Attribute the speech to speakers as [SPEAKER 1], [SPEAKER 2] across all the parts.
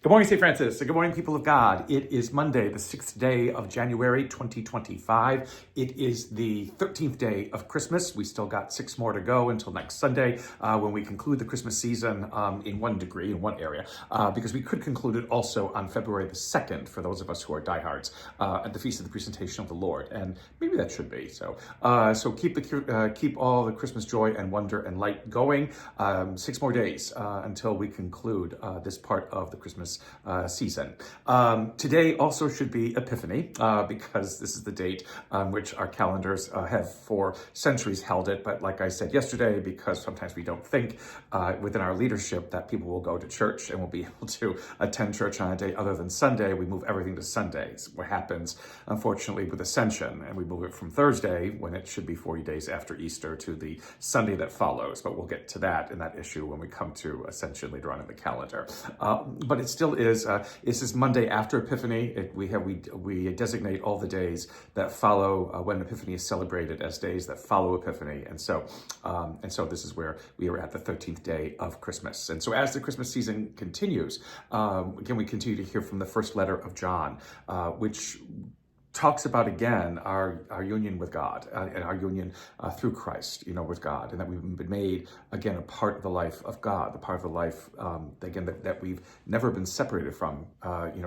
[SPEAKER 1] Good morning, St. Francis. Good morning, people of God. It is Monday, the 6th day of January, 2025. It is the 13th day of Christmas. We still got 6 more to go until next Sunday when we conclude the Christmas season in one degree, in one area, because we could conclude it also on February the 2nd for those of us who are diehards at the Feast of the Presentation of the Lord. And maybe that should be. So keep all the Christmas joy and wonder and light going. 6 more days until we conclude this part of the Christmas season. Today also should be Epiphany because this is the date on which our calendars have for centuries held it. But like I said yesterday, because sometimes we don't think within our leadership that people will go to church and will be able to attend church on a day other than Sunday, we move everything to Sundays. What happens, unfortunately, with Ascension, and we move it from Thursday, when it should be 40 days after Easter, to the Sunday that follows. But we'll get to that and that issue when we come to Ascension later on in the calendar. But it still is this Monday after Epiphany. We designate all the days that follow when Epiphany is celebrated as days that follow Epiphany, and so this is where we are at the 13th day of Christmas. And so as the Christmas season continues, again we continue to hear from the first letter of John, which talks about, again, our union with God and our union through Christ, with God, and that we've been made, again, a part of the life of God, the part of the life, again, that we've never been separated from,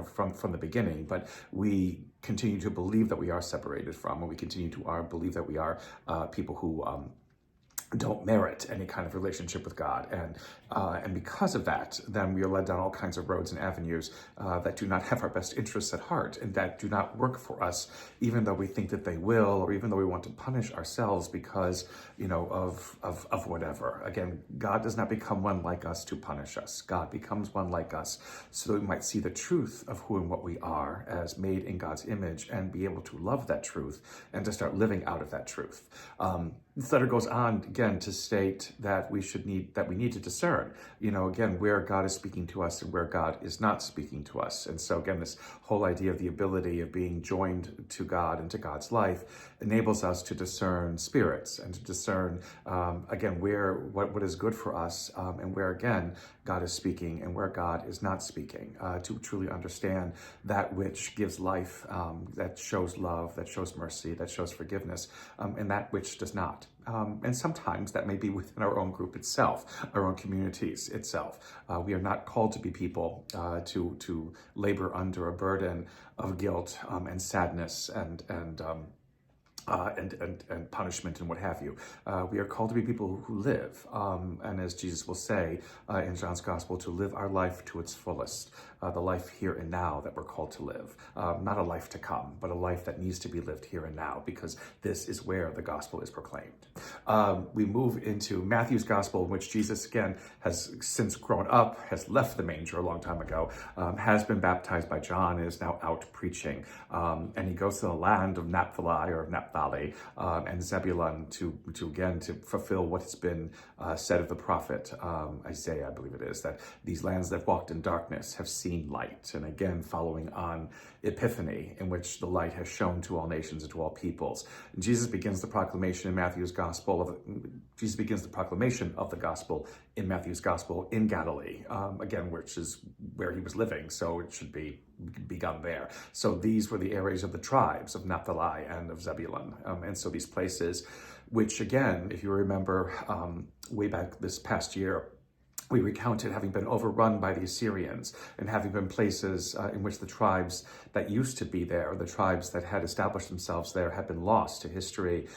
[SPEAKER 1] from the beginning, but we continue to believe that we are separated from, and we continue to believe that we are people who don't merit any kind of relationship with God. And because of that, then we are led down all kinds of roads and avenues that do not have our best interests at heart and that do not work for us, even though we think that they will, or even though we want to punish ourselves because, of whatever. Again, God does not become one like us to punish us. God becomes one like us so that we might see the truth of who and what we are as made in God's image and be able to love that truth and to start living out of that truth. This letter goes on again to state that we need to discern, again, where God is speaking to us and where God is not speaking to us. And so again, this whole idea of the ability of being joined to God and to God's life enables us to discern spirits and to discern, again, what is good for us and where, again, God is speaking and where God is not speaking, to truly understand that which gives life, that shows love, that shows mercy, that shows forgiveness, and that which does not. And sometimes that may be within our own group itself, our own communities itself. We are not called to be people to labor under a burden of guilt and sadness and punishment and what have you. We are called to be people who live, and as Jesus will say in John's Gospel, to live our life to its fullest, the life here and now that we're called to live. Not a life to come, but a life that needs to be lived here and now, because this is where the gospel is proclaimed. We move into Matthew's Gospel, in which Jesus, again, has since grown up, has left the manger a long time ago, has been baptized by John, and is now out preaching. And he goes to the land of Naphtali, or Naphtali, and Zebulun to fulfill what has been said of the prophet Isaiah, I believe it is, that these lands that walked in darkness have seen light. And again, following on Epiphany, in which the light has shone to all nations and to all peoples. And Jesus begins the proclamation of the gospel in Matthew's Gospel in Galilee, again, which is where he was living, so it should be begun there. So these were the areas of the tribes of Naphtali and of Zebulun. And so these places, which again, if you remember way back this past year, we recounted having been overrun by the Assyrians and having been places in which the tribes that used to be there, the tribes that had established themselves there, had been lost to history.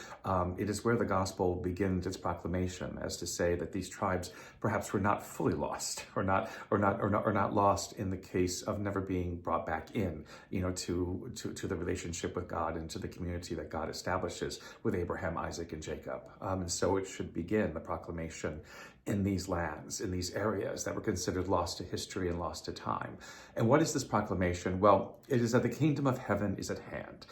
[SPEAKER 1] It is where the gospel begins its proclamation, as to say that these tribes perhaps were not fully lost, or not lost in the case of never being brought back in, to the relationship with God and to the community that God establishes with Abraham, Isaac, and Jacob. And so it should begin the proclamation in these lands, in these areas that were considered lost to history and lost to time. And what is this proclamation? Well, it is that the kingdom of heaven is at hand.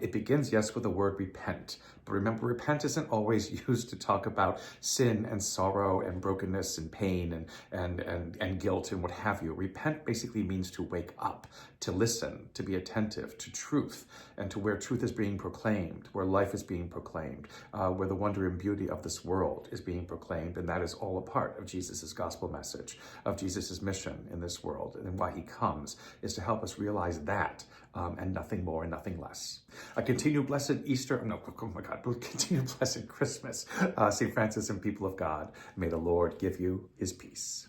[SPEAKER 1] It begins, yes, with the word repent. But remember, repent isn't always used to talk about sin and sorrow and brokenness and pain and guilt and what have you. Repent basically means to wake up, to listen, to be attentive to truth, and to where truth is being proclaimed, where life is being proclaimed, where the wonder and beauty of this world is being proclaimed. And that is all all a part of Jesus' gospel message, of Jesus' mission in this world, and why he comes is to help us realize that and nothing more and nothing less. A continued blessed Easter, no, oh my God, continued blessed Christmas, St. Francis and people of God. May the Lord give you his peace.